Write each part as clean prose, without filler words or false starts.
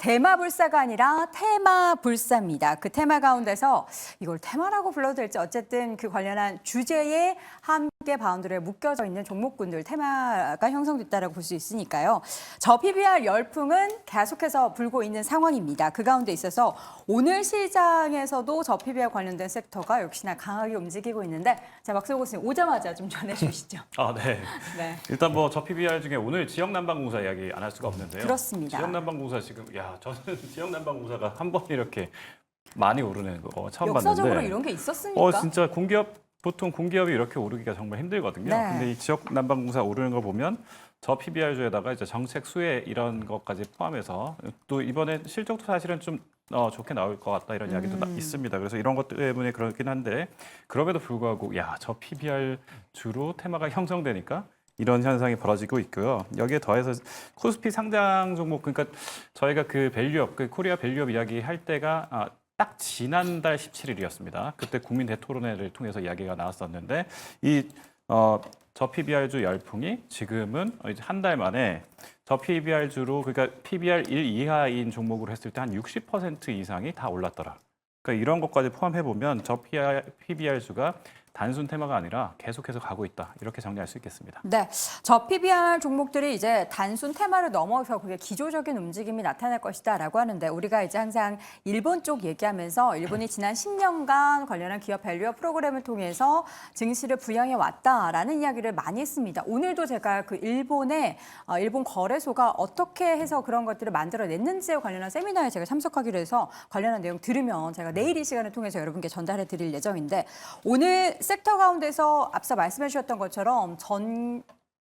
대마불사가 아니라 테마불사입니다. 그 테마 가운데서 이걸 테마라고 불러도 될지 어쨌든 그 관련한 주제에 함께 바운드리에 묶여져 있는 종목군들 테마가 형성됐다라고 볼 수 있으니까요. 저 PBR 열풍은 계속해서 불고 있는 상황입니다. 그 가운데 있어서 오늘 시장에서도 저 PBR 관련된 섹터가 역시나 강하게 움직이고 있는데 자, 박세호 교수님 오자마자 좀 전해주시죠. 네. 네. 일단 뭐 저 PBR 중에 오늘 지역난방공사 이야기 안 할 수가 없는데요. 그렇습니다. 지역난방공사 지금 저는 지역난방공사가 한 번 이렇게 많이 오르는 거 처음 역사적으로 봤는데. 이런 게 있었습니까? 진짜 보통 공기업이 이렇게 오르기가 정말 힘들거든요. 네. 근데 이 지역난방공사 오르는 거 보면 저 PBR주에다가 이제 정책 수혜 이런 것까지 포함해서 또 이번에 실적도 사실은 좀 좋게 나올 것 같다 이런 이야기도 있습니다. 그래서 이런 것 때문에 그렇긴 한데 그럼에도 불구하고 저 PBR 주로 테마가 형성되니까 이런 현상이 벌어지고 있고요. 여기에 더해서 코스피 상장 종목 그러니까 저희가 그 밸류업 그 코리아 밸류업 이야기 할 때가 딱 지난달 17일이었습니다. 그때 국민 대토론회를 통해서 이야기가 나왔었는데 저 PBR주 열풍이 지금은 이제 한 달 만에 저 PBR주로 그러니까 PBR 1 이하인 종목으로 했을 때 한 60% 이상이 다 올랐더라. 그러니까 이런 것까지 포함해 보면 저 PBR주가 단순 테마가 아니라 계속해서 가고 있다. 이렇게 정리할 수 있겠습니다. 네, 저 PBR 종목들이 이제 단순 테마를 넘어서 그게 기조적인 움직임이 나타날 것이다라고 하는데 우리가 이제 항상 일본 쪽 얘기하면서 일본이 지난 10년간 관련한 기업 밸류업 프로그램을 통해서 증시를 부양해 왔다라는 이야기를 많이 했습니다. 오늘도 제가 그 일본 거래소가 어떻게 해서 그런 것들을 만들어냈는지에 관련한 세미나에 제가 참석하기로 해서 관련한 내용 들으면 제가 내일 이 시간을 통해서 여러분께 전달해 드릴 예정인데 오늘 섹터 가운데서 앞서 말씀해 주셨던 것처럼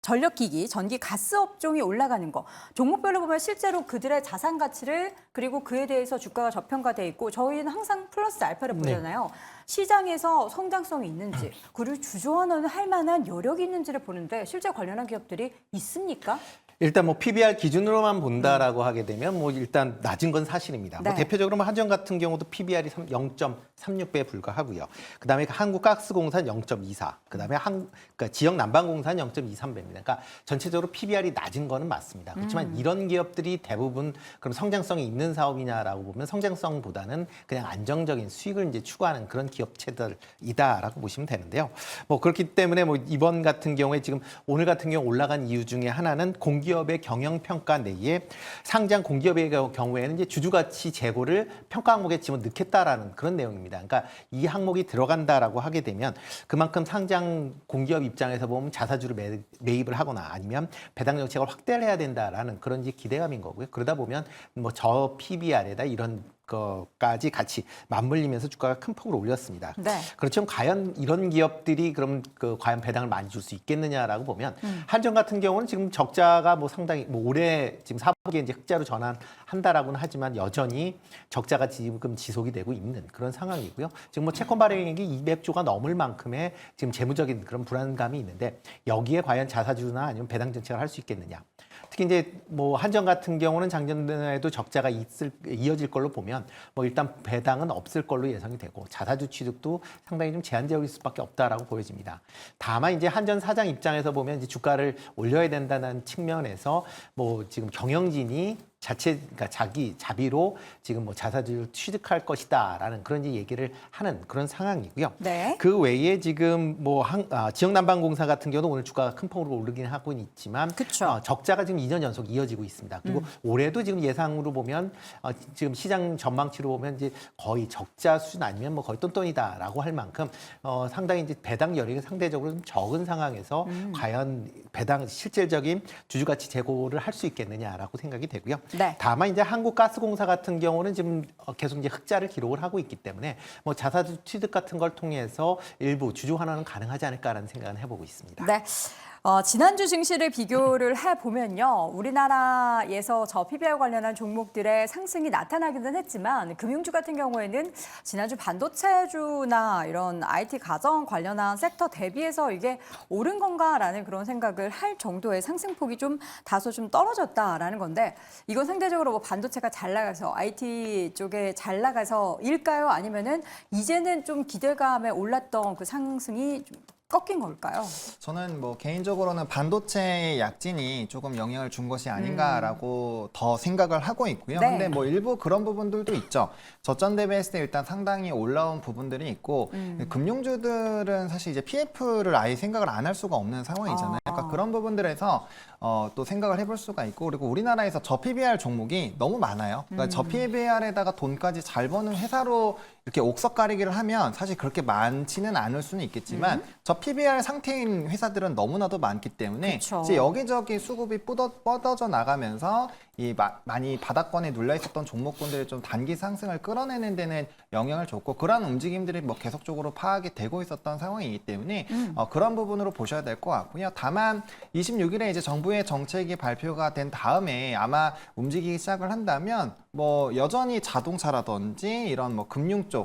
전력기기, 전기 가스 업종이 올라가는 거. 종목별로 보면 실제로 그들의 자산 가치를 그리고 그에 대해서 주가가 저평가돼 있고 저희는 항상 플러스 알파를 보잖아요. 시장에서 성장성이 있는지 그리고 주저하는 할 만한 여력이 있는지를 보는데 실제 관련한 기업들이 있습니까? 일단 뭐 PBR 기준으로만 본다라고 하게 되면 뭐 일단 낮은 건 사실입니다. 네. 뭐 대표적으로 뭐 한전 같은 경우도 PBR이 0.36배에 불과하고요. 그다음에 한국가스공사는 0.24. 그다음에 그러니까 지역난방공사는 0.23배입니다. 그러니까 전체적으로 PBR이 낮은 거는 맞습니다. 그렇지만 이런 기업들이 대부분 그럼 성장성이 있는 사업이냐라고 보면 성장성보다는 그냥 안정적인 수익을 이제 추구하는 그런 기업체들이다라고 보시면 되는데요. 뭐 그렇기 때문에 뭐 이번 같은 경우에 지금 오늘 같은 경우 올라간 이유 중에 하나는 공기업의 경영평가 내에 상장 공기업의 경우에는 이제 주주가치 재고를 평가 항목에 집어넣겠다라는 그런 내용입니다. 그러니까 이 항목이 들어간다라고 하게 되면 그만큼 상장 공기업 입장에서 보면 자사주를 매입을 하거나 아니면 배당 정책을 확대를 해야 된다라는 그런 이제 기대감인 거고요. 그러다 보면 뭐 저 PBR에다 이런 것까지 같이 맞물리면서 주가가 큰 폭으로 올렸습니다. 네. 그렇지만 과연 이런 기업들이 그럼 과연 배당을 많이 줄 수 있겠느냐라고 보면 한전 같은 경우는 지금 적자가 뭐 상당히 뭐 올해 지금 사분기에 이제 흑자로 전환한다라고는 하지만 여전히 적자가 지금 지속이 되고 있는 그런 상황이고요. 지금 뭐 채권 발행액이 200조가 넘을 만큼의 지금 재무적인 그런 불안감이 있는데 여기에 과연 자사주나 아니면 배당 정책을 할 수 있겠느냐. 특히 이제 뭐 한전 같은 경우는 작년에도 적자가 이어질 걸로 보면 뭐 일단 배당은 없을 걸로 예상이 되고 자사주 취득도 상당히 좀 제한적일 수밖에 없다라고 보여집니다. 다만 이제 한전 사장 입장에서 보면 이제 주가를 올려야 된다는 측면에서 뭐 지금 경영진이 그러니까 자기 자비로 지금 뭐 자사주를 취득할 것이다라는 그런 이제 얘기를 하는 그런 상황이고요. 네. 그 외에 지금 뭐 지역난방공사 같은 경우도 오늘 주가가 큰 폭으로 오르긴 하고 있지만 그쵸. 적자가 지금 2년 연속 이어지고 있습니다. 그리고 올해도 지금 예상으로 보면 지금 시장 전망치로 보면 이제 거의 적자 수준 아니면 뭐 거의 똔똔이다라고 할 만큼 상당히 이제 배당 여력이 상대적으로 좀 적은 상황에서 과연 배당 실질적인 주주가치 제고를 할 수 있겠느냐라고 생각이 되고요. 네. 다만 이제 한국가스공사 같은 경우는 지금 계속 이제 흑자를 기록을 하고 있기 때문에 뭐 자사주 취득 같은 걸 통해서 일부 주주 환원은 가능하지 않을까라는 생각을 해보고 있습니다. 네. 지난주 증시를 비교를 해보면요. 우리나라에서 저 PBR 관련한 종목들의 상승이 나타나기는 했지만 금융주 같은 경우에는 지난주 반도체주나 이런 IT 가정 관련한 섹터 대비해서 이게 옳은 건가라는 그런 생각을 할 정도의 상승폭이 좀 다소 좀 떨어졌다라는 건데 이건 상대적으로 뭐 반도체가 잘 나가서 IT 쪽에 잘 나가서일까요? 아니면은 이제는 좀 기대감에 올랐던 그 상승이 좀 꺾인 걸까요? 저는 뭐 개인적으로는 반도체의 약진이 조금 영향을 준 것이 아닌가라고 더 생각을 하고 있고요. 네. 근데 뭐 일부 그런 부분들도 있죠. 저점 대비했을 때 일단 상당히 올라온 부분들이 있고 금융주들은 사실 이제 PF를 아예 생각을 안 할 수가 없는 상황이잖아요. 그러니까 그런 부분들에서 또 생각을 해볼 수가 있고 그리고 우리나라에서 저 PBR 종목이 너무 많아요. 그러니까 저 PBR에다가 돈까지 잘 버는 회사로 이렇게 옥석 가리기를 하면 사실 그렇게 많지는 않을 수는 있겠지만 저 PBR 상태인 회사들은 너무나도 많기 때문에 그쵸. 이제 여기저기 수급이 뻗어져 나가면서 이 많이 바닥권에 눌려 있었던 종목군들이 좀 단기 상승을 끌어내는 데는 영향을 줬고 그런 움직임들이 뭐 계속적으로 파악이 되고 있었던 상황이기 때문에 그런 부분으로 보셔야 될 것 같고요. 다만 26일에 이제 정부의 정책이 발표가 된 다음에 아마 움직이기 시작을 한다면 뭐 여전히 자동차라든지 이런 뭐 금융 쪽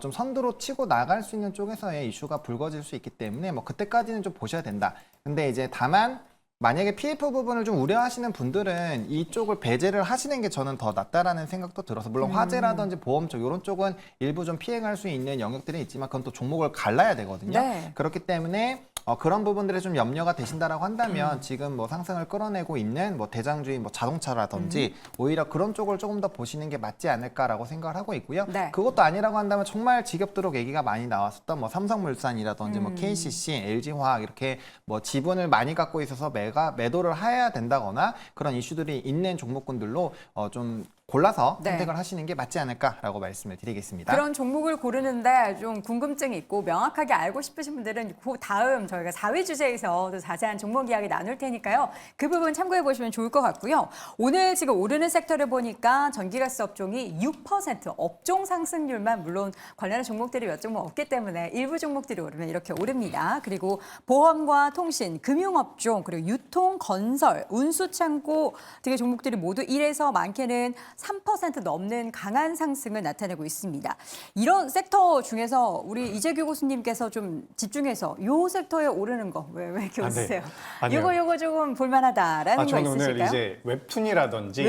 좀 선두로 치고 나갈 수 있는 쪽에서의 이슈가 불거질 수 있기 때문에 뭐 그때까지는 좀 보셔야 된다. 근데 이제 다만 만약에 PF 부분을 좀 우려하시는 분들은 이쪽을 배제를 하시는 게 저는 더 낫다라는 생각도 들어서 물론 화재라든지 보험 쪽 이런 쪽은 일부 좀 피해갈 수 있는 영역들이 있지만 그건 또 종목을 갈라야 되거든요. 네. 그렇기 때문에 그런 부분들에 좀 염려가 되신다라고 한다면 지금 뭐 상승을 끌어내고 있는 뭐 대장주인 뭐 자동차라든지 오히려 그런 쪽을 조금 더 보시는 게 맞지 않을까라고 생각을 하고 있고요. 네. 그것도 아니라고 한다면 정말 지겹도록 얘기가 많이 나왔었던 뭐 삼성물산이라든지 뭐 KCC, LG화학 이렇게 뭐 지분을 많이 갖고 있어서 매도를 해야 된다거나 그런 이슈들이 있는 종목군들로 좀 골라서 네. 선택을 하시는 게 맞지 않을까라고 말씀을 드리겠습니다. 그런 종목을 고르는데 좀 궁금증이 있고 명확하게 알고 싶으신 분들은 그 다음 저희가 4위 주제에서 또 자세한 종목 이야기 나눌 테니까요. 그 부분 참고해 보시면 좋을 것 같고요. 오늘 지금 오르는 섹터를 보니까 전기가스 업종이 6% 업종 상승률만 물론 관련한 종목들이 몇 종목 없기 때문에 일부 종목들이 오르면 이렇게 오릅니다. 그리고 보험과 통신, 금융업종, 그리고 유통, 건설, 운수창고 등의 종목들이 모두 1에서 많게는 3% 넘는 강한 상승을 나타내고 있습니다. 이런 섹터 중에서 우리 이재규 교수님께서 좀 집중해서 이 섹터에 오르는 거 왜 이렇게 아, 네. 웃으세요? 아니요. 요거 조금 볼만하다라는 거 저는 있으실까요? 오늘 이제 웹툰이라든지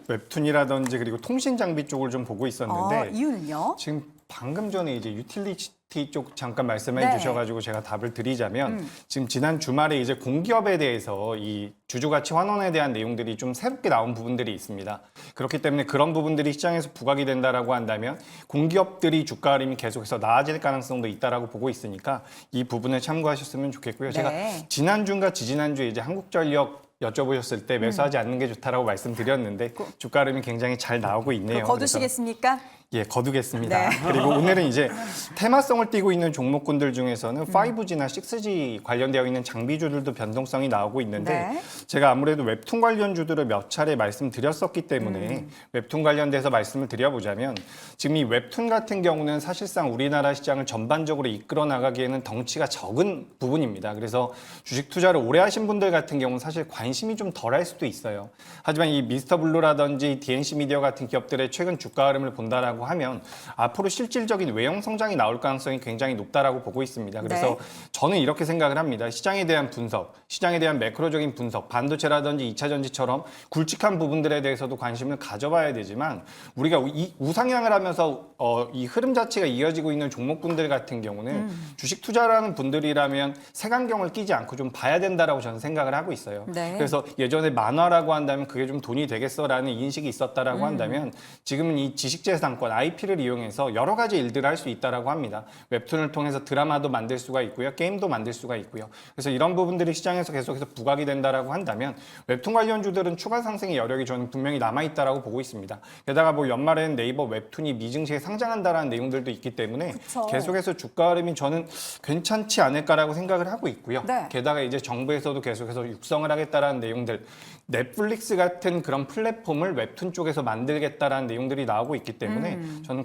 웹툰. 그리고 통신 장비 쪽을 좀 보고 있었는데 이유는요? 지금 방금 전에 이제 유틸리티 쪽 잠깐 말씀해 네. 주셔가지고 제가 답을 드리자면 지금 지난 주말에 이제 공기업에 대해서 이 주주가치 환원에 대한 내용들이 좀 새롭게 나온 부분들이 있습니다. 그렇기 때문에 그런 부분들이 시장에서 부각이 된다라고 한다면 공기업들이 주가 흐름이 계속해서 나아질 가능성도 있다라고 보고 있으니까 이 부분을 참고하셨으면 좋겠고요. 제가 네. 지난주인가 지지난주에 이제 한국전력 여쭤보셨을 때 매수하지 않는 게 좋다라고 말씀드렸는데 주가 흐름이 굉장히 잘 나오고 있네요. 그거 거두시겠습니까? 예, 거두겠습니다. 네. 그리고 오늘은 이제 테마성을 띠고 있는 종목군들 중에서는 5G나 6G 관련되어 있는 장비주들도 변동성이 나오고 있는데 네. 제가 아무래도 웹툰 관련주들을 몇 차례 말씀드렸었기 때문에 웹툰 관련돼서 말씀을 드려보자면 지금 이 웹툰 같은 경우는 사실상 우리나라 시장을 전반적으로 이끌어 나가기에는 덩치가 적은 부분입니다. 그래서 주식 투자를 오래 하신 분들 같은 경우는 사실 관심이 좀 덜할 수도 있어요. 하지만 이 미스터 블루라든지 DNC 미디어 같은 기업들의 최근 주가 흐름을 본다라고 하면 앞으로 실질적인 외형 성장이 나올 가능성이 굉장히 높다라고 보고 있습니다. 그래서 네. 저는 이렇게 생각을 합니다. 시장에 대한 분석, 시장에 대한 매크로적인 분석, 반도체라든지 2차 전지처럼 굵직한 부분들에 대해서도 관심을 가져봐야 되지만 우리가 이 우상향을 하면서 이 흐름 자체가 이어지고 있는 종목군들 같은 경우는 주식 투자라는 분들이라면 색안경을 끼지 않고 좀 봐야 된다라고 저는 생각을 하고 있어요. 네. 그래서 예전에 만화라고 한다면 그게 좀 돈이 되겠어라는 인식이 있었다라고 한다면 지금은 이 지식재산권 IP를 이용해서 여러 가지 일들을 할 수 있다라고 합니다. 웹툰을 통해서 드라마도 만들 수가 있고요, 게임도 만들 수가 있고요. 그래서 이런 부분들이 시장에서 계속해서 부각이 된다라고 한다면 웹툰 관련주들은 추가 상승의 여력이 저는 분명히 남아 있다라고 보고 있습니다. 게다가 뭐 연말에는 네이버 웹툰이 미증시에 상장한다라는 내용들도 있기 때문에 그쵸. 계속해서 주가 흐름이 저는 괜찮지 않을까라고 생각을 하고 있고요. 네. 게다가 이제 정부에서도 계속해서 육성을 하겠다라는 내용들, 넷플릭스 같은 그런 플랫폼을 웹툰 쪽에서 만들겠다라는 내용들이 나오고 있기 때문에 저는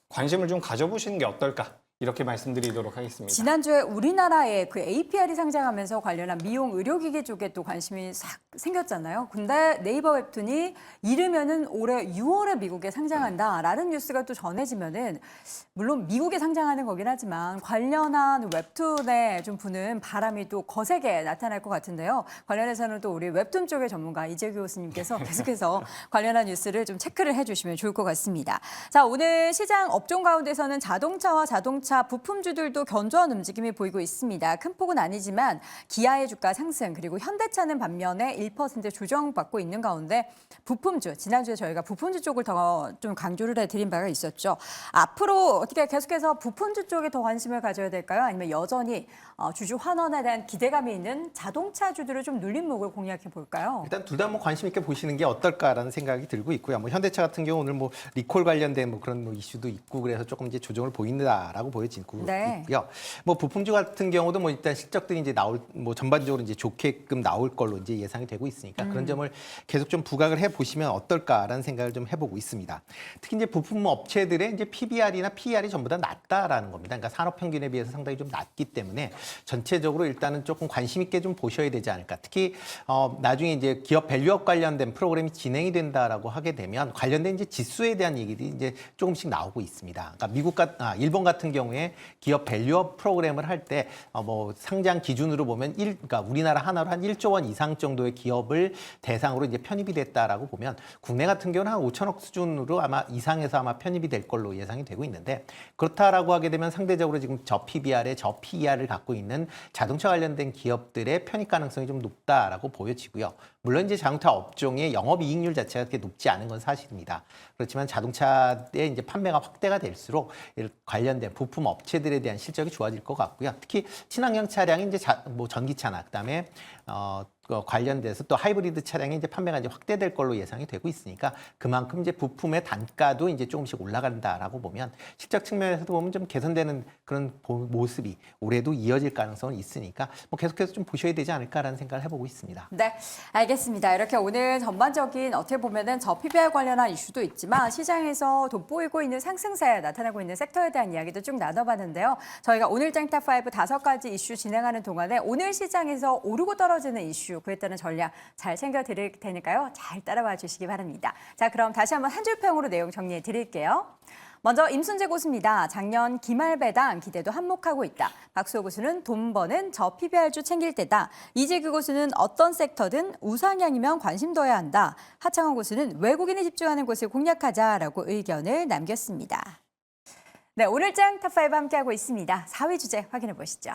관심을 좀 가져보시는 게 어떨까 이렇게 말씀드리도록 하겠습니다. 지난주에 우리나라에 그 APR이 상장하면서 관련한 미용 의료기기 쪽에 또 관심이 싹 생겼잖아요. 근데 네이버 웹툰이 이르면은 올해 6월에 미국에 상장한다라는 뉴스가 또 전해지면은 물론 미국에 상장하는 거긴 하지만 관련한 웹툰에 좀 부는 바람이 또 거세게 나타날 것 같은데요. 관련해서는 또 우리 웹툰 쪽의 전문가 이재규 교수님께서 계속해서 관련한 뉴스를 좀 체크를 해주시면 좋을 것 같습니다. 자, 오늘 시장 업종 가운데서는 자동차와 자동차 자동차 부품주들도 견조한 움직임이 보이고 있습니다. 큰 폭은 아니지만 기아의 주가 상승 그리고 현대차는 반면에 1% 조정받고 있는 가운데 부품주, 지난주에 저희가 부품주 쪽을 더 좀 강조를 해드린 바가 있었죠. 앞으로 어떻게 계속해서 부품주 쪽에 더 관심을 가져야 될까요? 아니면 여전히 주주 환원에 대한 기대감이 있는 자동차주들을 좀 눌림목을 공략해 볼까요? 일단 둘 다 뭐 관심 있게 보시는 게 어떨까라는 생각이 들고 있고요. 뭐 현대차 같은 경우 오늘 뭐 리콜 관련된 뭐 그런 뭐 이슈도 있고 그래서 조금 이제 조정을 보인다라고 보여지고 네. 있고요. 뭐 부품주 같은 경우도 뭐 일단 실적들이 이제 나올 뭐 전반적으로 이제 좋게끔 나올 걸로 이제 예상이 되고 있으니까 그런 점을 계속 좀 부각을 해 보시면 어떨까라는 생각을 좀 해보고 있습니다. 특히 이제 부품 업체들의 이제 PBR이나 PER이 전부 다 낮다라는 겁니다. 그러니까 산업 평균에 비해서 상당히 좀 낮기 때문에 전체적으로 일단은 조금 관심 있게 좀 보셔야 되지 않을까. 특히 나중에 이제 기업 밸류업 관련된 프로그램이 진행이 된다라고 하게 되면 관련된 이제 지수에 대한 얘기들이 이제 조금씩 나오고 있습니다. 그러니까 일본 같은 경우에 기업 밸류업 프로그램을 할 때 뭐 상장 기준으로 보면 그러니까 우리나라 하나로 한 1조 원 이상 정도의 기업을 대상으로 이제 편입이 됐다라고 보면 국내 같은 경우는 한 5천억 수준으로 아마 이상에서 아마 편입이 될 걸로 예상이 되고 있는데 그렇다라고 하게 되면 상대적으로 지금 저 PBR에 저 PER을 갖고 있는 자동차 관련된 기업들의 편입 가능성이 좀 높다라고 보여지고요. 물론 이제 자동차 업종의 영업이익률 자체가 그렇게 높지 않은 건 사실입니다. 그렇지만 자동차의 이제 판매가 확대가 될수록 관련된 부품 업체들에 대한 실적이 좋아질 것 같고요. 특히 친환경 차량이 이제 뭐 전기차나 그다음에 관련돼서 또 하이브리드 차량이 이제 판매가 이제 확대될 걸로 예상이 되고 있으니까 그만큼 이제 부품의 단가도 이제 조금씩 올라간다라고 보면 실적 측면에서도 보면 좀 개선되는 그런 모습이 올해도 이어질 가능성은 있으니까 뭐 계속해서 좀 보셔야 되지 않을까라는 생각을 해보고 있습니다. 네, 알겠습니다. 이렇게 오늘 전반적인 어떻게 보면은 저 PBR 관련한 이슈도 있지만 시장에서 돋보이고 있는 상승세 나타나고 있는 섹터에 대한 이야기도 쭉 나눠봤는데요. 저희가 오늘 짱탑 5 5가지 이슈 진행하는 동안에 오늘 시장에서 오르고 떨어지는 이슈 그에 따른 전략 잘 챙겨드릴 테니까요. 잘 따라와 주시기 바랍니다. 자, 그럼 다시 한번 한 줄평으로 내용 정리해 드릴게요. 먼저 임순재 고수입니다. 작년 기말 배당 기대도 한몫하고 있다. 박수호 고수는 돈 버는 저 PBR주 챙길 때다. 이재규 고수는 어떤 섹터든 우상향이면 관심 둬야 한다. 하창원 고수는 외국인이 집중하는 곳을 공략하자라고 의견을 남겼습니다. 네, 오늘 짱 탑5 함께하고 있습니다. 4위 주제 확인해 보시죠.